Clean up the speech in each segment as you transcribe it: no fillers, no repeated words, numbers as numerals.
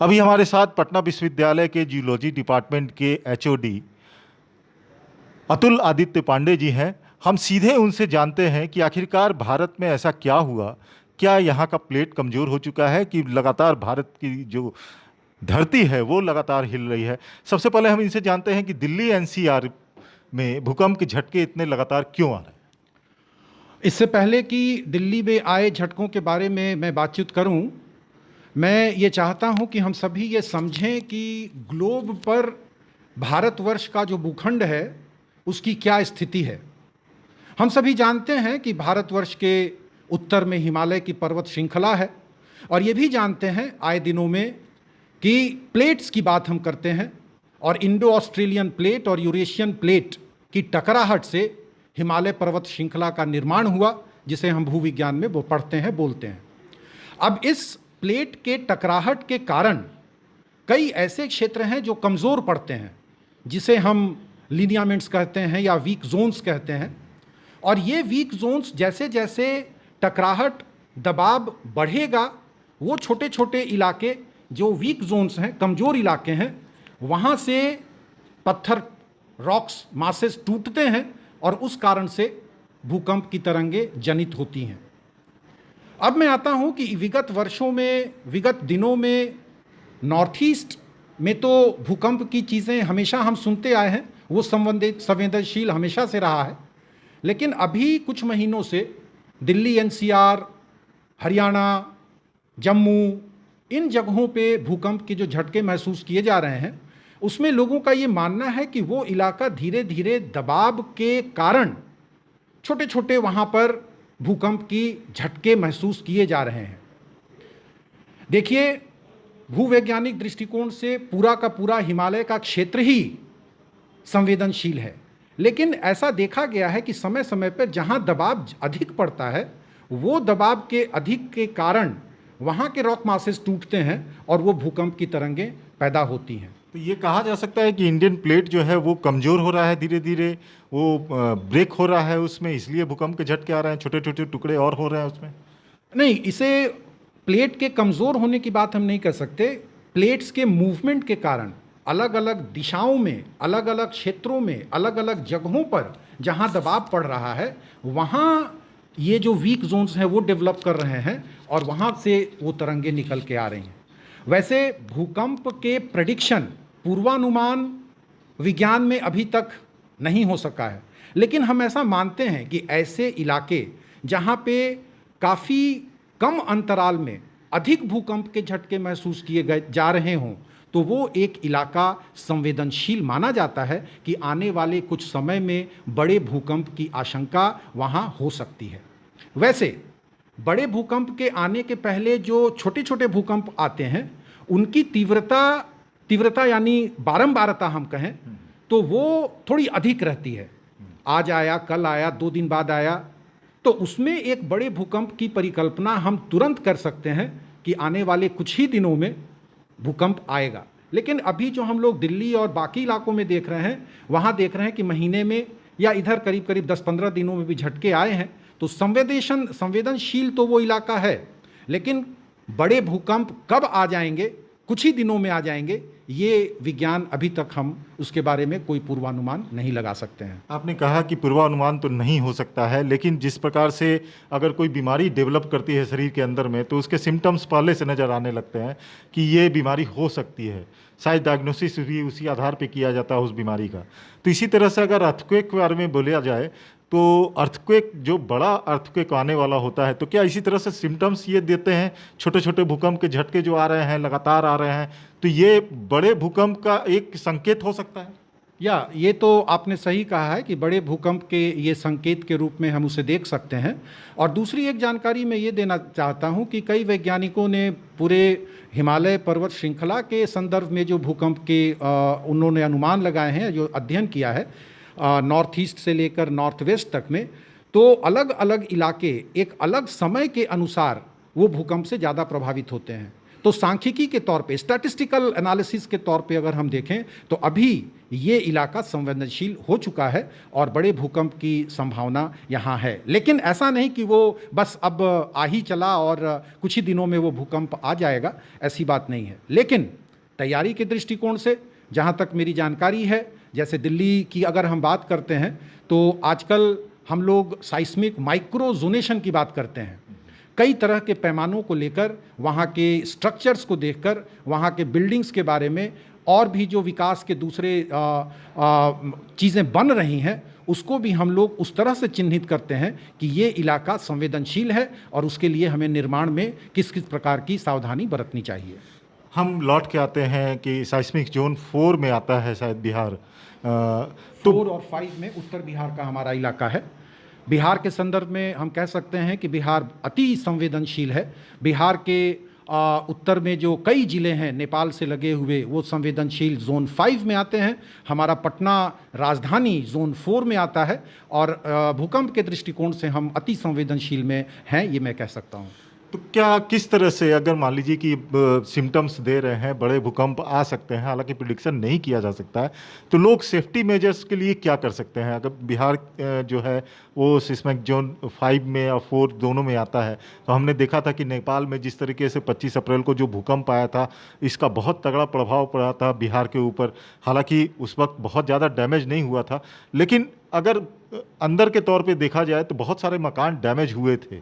अभी हमारे साथ पटना विश्वविद्यालय के जियोलॉजी डिपार्टमेंट के एचओडी अतुल आदित्य पांडे जी हैं। हम सीधे उनसे जानते हैं कि आखिरकार भारत में ऐसा क्या हुआ। क्या यहाँ का प्लेट कमज़ोर हो चुका है कि लगातार भारत की जो धरती है वो लगातार हिल रही है। सबसे पहले हम इनसे जानते हैं कि दिल्ली एनसीआर में भूकंप के झटके इतने लगातार क्यों आ रहे हैं। इससे पहले कि दिल्ली में आए झटकों के बारे में मैं बातचीत करूं, मैं ये चाहता हूं कि हम सभी ये समझें कि ग्लोब पर भारतवर्ष का जो भूखंड है उसकी क्या स्थिति है। हम सभी जानते हैं कि भारतवर्ष के उत्तर में हिमालय की पर्वत श्रृंखला है, और ये भी जानते हैं आए दिनों में कि प्लेट्स की बात हम करते हैं, और इंडो ऑस्ट्रेलियन प्लेट और यूरेशियन प्लेट की टकराहट से हिमालय पर्वत श्रृंखला का निर्माण हुआ, जिसे हम भूविज्ञान में वो पढ़ते हैं, बोलते हैं। अब इस प्लेट के टकराहट के कारण कई ऐसे क्षेत्र हैं जो कमज़ोर पड़ते हैं, जिसे हम लिनियामेंट्स कहते हैं या वीक जोन्स कहते हैं। और ये वीक जोन्स जैसे जैसे टकराहट दबाव बढ़ेगा, वो छोटे छोटे इलाके जो वीक जोन्स हैं, कमज़ोर इलाके हैं, वहाँ से पत्थर, रॉक्स, मासेस टूटते हैं और उस कारण से भूकंप की तरंगें जनित होती हैं। अब मैं आता हूँ कि विगत वर्षों में, विगत दिनों में नॉर्थ ईस्ट में तो भूकंप की चीज़ें हमेशा हम सुनते आए हैं, वो संवेदनशील हमेशा से रहा है। लेकिन अभी कुछ महीनों से दिल्ली एनसीआर, हरियाणा, जम्मू, इन जगहों पे भूकंप के जो झटके महसूस किए जा रहे हैं, उसमें लोगों का ये मानना है कि वो इलाका धीरे धीरे दबाव के कारण छोटे छोटे वहाँ पर भूकंप की झटके महसूस किए जा रहे हैं। देखिए, भूवैज्ञानिक दृष्टिकोण से पूरा का पूरा हिमालय का क्षेत्र ही संवेदनशील है, लेकिन ऐसा देखा गया है कि समय समय पर जहाँ दबाव अधिक पड़ता है, वो दबाव के अधिक के कारण वहाँ के रॉक मासेस टूटते हैं और वो भूकंप की तरंगें पैदा होती हैं। तो ये कहा जा सकता है कि इंडियन प्लेट जो है वो कमज़ोर हो रहा है, धीरे धीरे वो ब्रेक हो रहा है उसमें, इसलिए भूकंप के झटके आ रहे हैं, छोटे छोटे टुकड़े और हो रहे हैं उसमें। नहीं, इसे प्लेट के कमज़ोर होने की बात हम नहीं कर सकते। प्लेट्स के मूवमेंट के कारण अलग अलग दिशाओं में, अलग अलग क्षेत्रों में, अलग अलग जगहों पर जहाँ दबाव पड़ रहा है, वहाँ ये जो वीक जोन्स हैं वो डेवलप कर रहे हैं और वहाँ से वो तरंगे निकल के आ रही हैं। वैसे भूकंप के प्रेडिक्शन, पूर्वानुमान विज्ञान में अभी तक नहीं हो सका है, लेकिन हम ऐसा मानते हैं कि ऐसे इलाके जहाँ पे काफ़ी कम अंतराल में अधिक भूकंप के झटके महसूस किए गए जा रहे हों, तो वो एक इलाका संवेदनशील माना जाता है कि आने वाले कुछ समय में बड़े भूकंप की आशंका वहाँ हो सकती है। वैसे बड़े भूकंप के आने के पहले जो छोटे छोटे भूकंप आते हैं, उनकी तीव्रता यानी बारंबारता हम कहें तो वो थोड़ी अधिक रहती है। आज आया, कल आया, 2 दिन बाद आया, तो उसमें एक बड़े भूकंप की परिकल्पना हम तुरंत कर सकते हैं कि आने वाले कुछ ही दिनों में भूकंप आएगा। लेकिन अभी जो हम लोग दिल्ली और बाकी इलाकों में देख रहे हैं, वहाँ देख रहे हैं कि महीने में या इधर करीब करीब 10-15 दिनों में भी झटके आए हैं। तो संवेदनशील तो वो इलाका है, लेकिन बड़े भूकंप कब आ जाएंगे, कुछ ही दिनों में आ जाएंगे, ये विज्ञान अभी तक हम उसके बारे में कोई पूर्वानुमान नहीं लगा सकते हैं। आपने कहा कि पूर्वानुमान तो नहीं हो सकता है, लेकिन जिस प्रकार से अगर कोई बीमारी डेवलप करती है शरीर के अंदर में, तो उसके सिम्टम्स पहले से नज़र आने लगते हैं कि ये बीमारी हो सकती है। शायद डायग्नोसिस भी उसी आधार पे किया जाता है उस बीमारी का। तो इसी तरह से अगर अर्थक्वेक के बारे में बोला जाए, तो अर्थक्वेक, जो बड़ा अर्थक्वेक आने वाला होता है, तो क्या इसी तरह से सिम्टम्स ये देते हैं, छोटे छोटे भूकंप के झटके जो आ रहे हैं, लगातार आ रहे हैं, तो ये बड़े भूकंप का एक संकेत हो सकता है? या ये तो आपने सही कहा है कि बड़े भूकंप के ये संकेत के रूप में हम उसे देख सकते हैं। और दूसरी एक जानकारी मैं ये देना चाहता हूँ कि कई वैज्ञानिकों ने पूरे हिमालय पर्वत श्रृंखला के संदर्भ में जो भूकंप के उन्होंने अनुमान लगाए हैं, जो अध्ययन किया है नॉर्थ ईस्ट से लेकर नॉर्थ वेस्ट तक में, तो अलग अलग इलाके एक अलग समय के अनुसार वो भूकंप से ज़्यादा प्रभावित होते हैं। तो सांख्यिकी के तौर पे, स्टैटिस्टिकल एनालिसिस के तौर पे अगर हम देखें तो अभी ये इलाका संवेदनशील हो चुका है और बड़े भूकंप की संभावना यहाँ है। लेकिन ऐसा नहीं कि वो बस अब आ ही चला और कुछ ही दिनों में वो भूकंप आ जाएगा, ऐसी बात नहीं है। लेकिन तैयारी के दृष्टिकोण से जहाँ तक मेरी जानकारी है, जैसे दिल्ली की अगर हम बात करते हैं तो आजकल हम लोग साइस्मिक माइक्रोजोनेशन की बात करते हैं। कई तरह के पैमानों को लेकर, वहाँ के स्ट्रक्चर्स को देखकर, वहाँ के बिल्डिंग्स के बारे में और भी जो विकास के दूसरे चीज़ें बन रही हैं, उसको भी हम लोग उस तरह से चिन्हित करते हैं कि ये इलाका संवेदनशील है और उसके लिए हमें निर्माण में किस किस प्रकार की सावधानी बरतनी चाहिए। हम लौट के आते हैं कि साइस्मिक जोन 4 में आता है शायद बिहार, तो 4 और 5 में उत्तर बिहार का हमारा इलाका है। बिहार के संदर्भ में हम कह सकते हैं कि बिहार अति संवेदनशील है। बिहार के उत्तर में जो कई ज़िले हैं नेपाल से लगे हुए, वो संवेदनशील जोन 5 में आते हैं। हमारा पटना राजधानी जोन 4 में आता है और भूकंप के दृष्टिकोण से हम अति संवेदनशील में हैं, ये मैं कह सकता हूँ। तो क्या किस तरह से, अगर मान लीजिए कि सिम्टम्स दे रहे हैं, बड़े भूकंप आ सकते हैं, हालांकि प्रिडिक्शन नहीं किया जा सकता है, तो लोग सेफ्टी मेजर्स के लिए क्या कर सकते हैं? अगर बिहार जो है वो सिस्मिक जोन 5 में और 4 दोनों में आता है, तो हमने देखा था कि नेपाल में जिस तरीके से 25 अप्रैल को जो भूकंप आया था, इसका बहुत तगड़ा प्रभाव पड़ा था बिहार के ऊपर। हालांकि उस वक्त बहुत ज़्यादा डैमेज नहीं हुआ था, लेकिन अगर अंदर के तौर पर देखा जाए तो बहुत सारे मकान डैमेज हुए थे।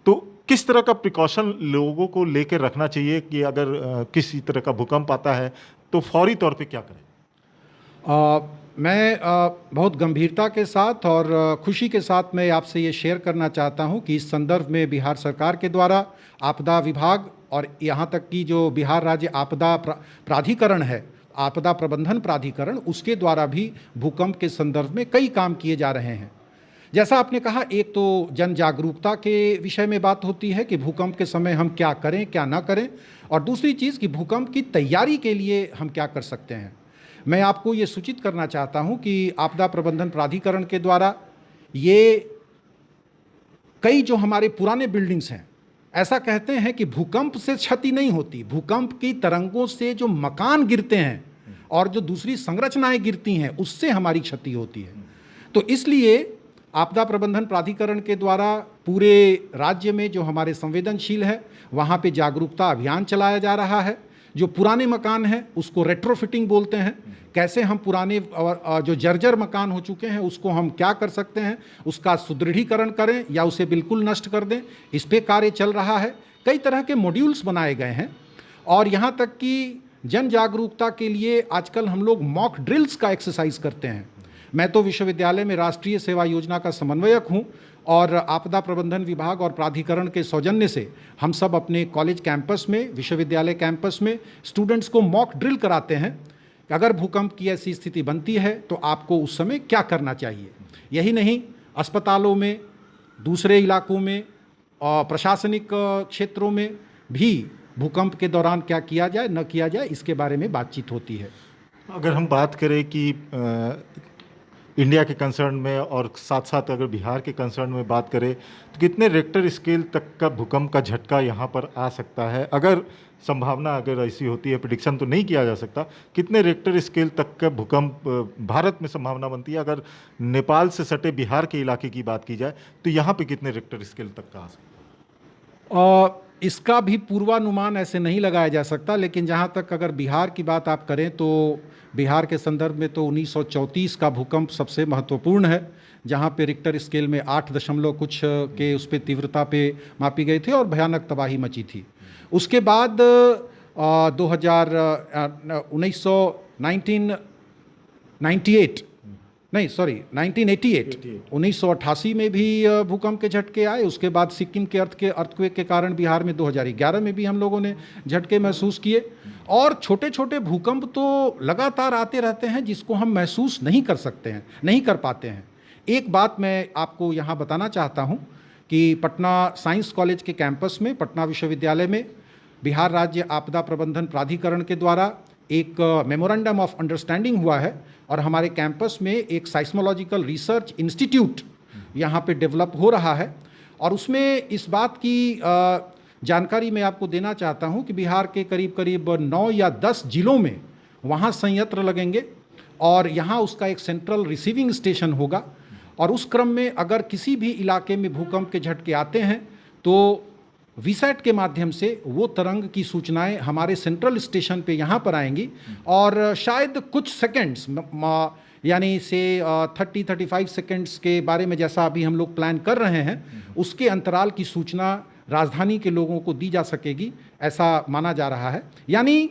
तो किस तरह का प्रिकॉशन लोगों को लेकर रखना चाहिए कि अगर किसी तरह का भूकंप आता है तो फौरी तौर पे क्या करें? मैं बहुत गंभीरता के साथ और खुशी के साथ मैं आपसे ये शेयर करना चाहता हूँ कि इस संदर्भ में बिहार सरकार के द्वारा आपदा विभाग और यहाँ तक कि जो बिहार राज्य आपदा प्राधिकरण है, आपदा प्रबंधन प्राधिकरण, उसके द्वारा भी भूकंप के संदर्भ में कई काम किए जा रहे हैं। जैसा आपने कहा, एक तो जन जागरूकता के विषय में बात होती है कि भूकंप के समय हम क्या करें, क्या ना करें, और दूसरी चीज़ कि भूकंप की तैयारी के लिए हम क्या कर सकते हैं। मैं आपको ये सूचित करना चाहता हूं कि आपदा प्रबंधन प्राधिकरण के द्वारा ये कई जो हमारे पुराने बिल्डिंग्स हैं, ऐसा कहते हैं कि भूकंप से क्षति नहीं होती, भूकंप की तरंगों से जो मकान गिरते हैं और जो दूसरी संरचनाएं गिरती हैं, उससे हमारी क्षति होती है। तो इसलिए आपदा प्रबंधन प्राधिकरण के द्वारा पूरे राज्य में जो हमारे संवेदनशील है, वहाँ पे जागरूकता अभियान चलाया जा रहा है। जो पुराने मकान हैं उसको रेट्रोफिटिंग बोलते हैं। कैसे हम पुराने जो जर्जर मकान हो चुके हैं उसको हम क्या कर सकते हैं, उसका सुदृढ़ीकरण करें या उसे बिल्कुल नष्ट कर दें, इस पे कार्य चल रहा है। कई तरह के मॉड्यूल्स बनाए गए हैं और यहाँ तक कि जन जागरूकता के लिए आजकल हम लोग मॉक ड्रिल्स का एक्सरसाइज करते हैं। मैं तो विश्वविद्यालय में राष्ट्रीय सेवा योजना का समन्वयक हूँ और आपदा प्रबंधन विभाग और प्राधिकरण के सौजन्य से हम सब अपने कॉलेज कैंपस में, विश्वविद्यालय कैंपस में स्टूडेंट्स को मॉक ड्रिल कराते हैं कि अगर भूकंप की ऐसी स्थिति बनती है तो आपको उस समय क्या करना चाहिए। यही नहीं, अस्पतालों में, दूसरे इलाकों में और प्रशासनिक क्षेत्रों में भी भूकंप के दौरान क्या किया जाए, न किया जाए, इसके बारे में बातचीत होती है। अगर हम बात करें कि इंडिया के कंसर्न में और साथ साथ अगर बिहार के कंसर्न में बात करें तो कितने रेक्टर स्केल तक का भूकंप का झटका यहाँ पर आ सकता है? अगर संभावना अगर ऐसी होती है, प्रिडिक्शन तो नहीं किया जा सकता, कितने रेक्टर स्केल तक का भूकंप भारत में संभावना बनती है? अगर नेपाल से सटे बिहार के इलाके की बात की जाए तो यहाँ पे कितने रेक्टर स्केल तक का आ सकता है? इसका भी पूर्वानुमान ऐसे नहीं लगाया जा सकता, लेकिन जहाँ तक अगर बिहार की बात आप करें तो बिहार के संदर्भ में तो 1934 का भूकंप सबसे महत्वपूर्ण है, जहाँ पे रिक्टर स्केल में 8 दशमलव कुछ के उस पर तीव्रता पे मापी गई थी और भयानक तबाही मची थी। उसके बाद 1988 में भी भूकंप के झटके आए। उसके बाद सिक्किम के अर्थक्वेक के कारण बिहार में 2011 में भी हम लोगों ने झटके महसूस किए। और छोटे छोटे भूकंप तो लगातार आते रहते हैं जिसको हम महसूस नहीं कर सकते हैं, नहीं कर पाते हैं। एक बात मैं आपको यहाँ बताना चाहता हूँ कि पटना साइंस कॉलेज के कैंपस में, पटना विश्वविद्यालय में बिहार राज्य आपदा प्रबंधन प्राधिकरण के द्वारा एक मेमोरेंडम ऑफ अंडरस्टैंडिंग हुआ है और हमारे कैंपस में एक साइस्मोलॉजिकल रिसर्च इंस्टीट्यूट यहाँ पे डेवलप हो रहा है। और उसमें इस बात की जानकारी मैं आपको देना चाहता हूं कि बिहार के करीब करीब 9 या 10 जिलों में वहां संयंत्र लगेंगे और यहां उसका एक सेंट्रल रिसीविंग स्टेशन होगा। और उस क्रम में अगर किसी भी इलाके में भूकंप के झटके आते हैं तो वीसैट के माध्यम से वो तरंग की सूचनाएं हमारे सेंट्रल स्टेशन पे यहाँ पर आएंगी और शायद कुछ सेकंड्स यानी से 30-35 सेकंड्स के बारे में जैसा अभी हम लोग प्लान कर रहे हैं, उसके अंतराल की सूचना राजधानी के लोगों को दी जा सकेगी, ऐसा माना जा रहा है। यानी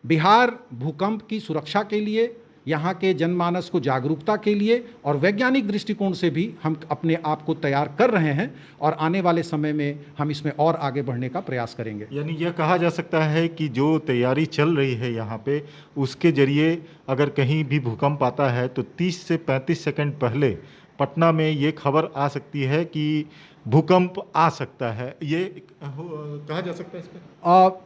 बिहार भूकंप की सुरक्षा के लिए, यहाँ के जनमानस को जागरूकता के लिए और वैज्ञानिक दृष्टिकोण से भी हम अपने आप को तैयार कर रहे हैं और आने वाले समय में हम इसमें और आगे बढ़ने का प्रयास करेंगे। यानी यह कहा जा सकता है कि जो तैयारी चल रही है यहाँ पे, उसके जरिए अगर कहीं भी भूकंप आता है तो 30 से 35 सेकंड पहले पटना में ये खबर आ सकती है कि भूकंप आ सकता है। ये कहा जा सकता है इस पर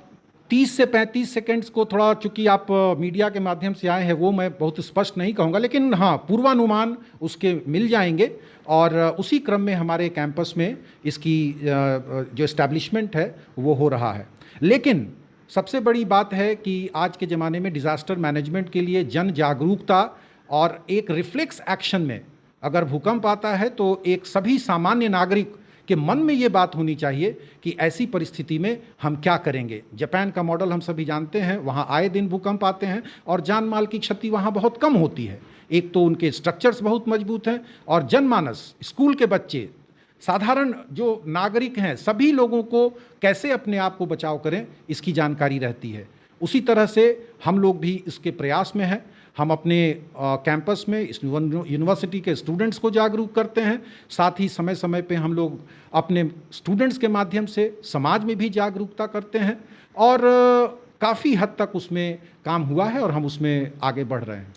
30 से 35 सेकंड्स को थोड़ा, चूंकि आप मीडिया के माध्यम से आए हैं, वो मैं बहुत स्पष्ट नहीं कहूँगा, लेकिन हाँ पूर्वानुमान उसके मिल जाएंगे और उसी क्रम में हमारे कैंपस में इसकी जो एस्टैब्लिशमेंट है वो हो रहा है। लेकिन सबसे बड़ी बात है कि आज के ज़माने में डिज़ास्टर मैनेजमेंट के लिए जन जागरूकता और एक रिफ्लेक्स एक्शन में अगर भूकंप आता है तो एक सभी सामान्य नागरिक कि मन में ये बात होनी चाहिए कि ऐसी परिस्थिति में हम क्या करेंगे। जापान का मॉडल हम सभी जानते हैं, वहाँ आए दिन भूकंप आते हैं और जान माल की क्षति वहाँ बहुत कम होती है। एक तो उनके स्ट्रक्चर्स बहुत मजबूत हैं और जनमानस, स्कूल के बच्चे, साधारण जो नागरिक हैं, सभी लोगों को कैसे अपने आप को बचाव करें इसकी जानकारी रहती है। उसी तरह से हम लोग भी इसके प्रयास में हैं। हम अपने कैंपस में इस यूनिवर्सिटी के स्टूडेंट्स को जागरूक करते हैं, साथ ही समय समय पे हम लोग अपने स्टूडेंट्स के माध्यम से समाज में भी जागरूकता करते हैं और काफ़ी हद तक उसमें काम हुआ है और हम उसमें आगे बढ़ रहे हैं।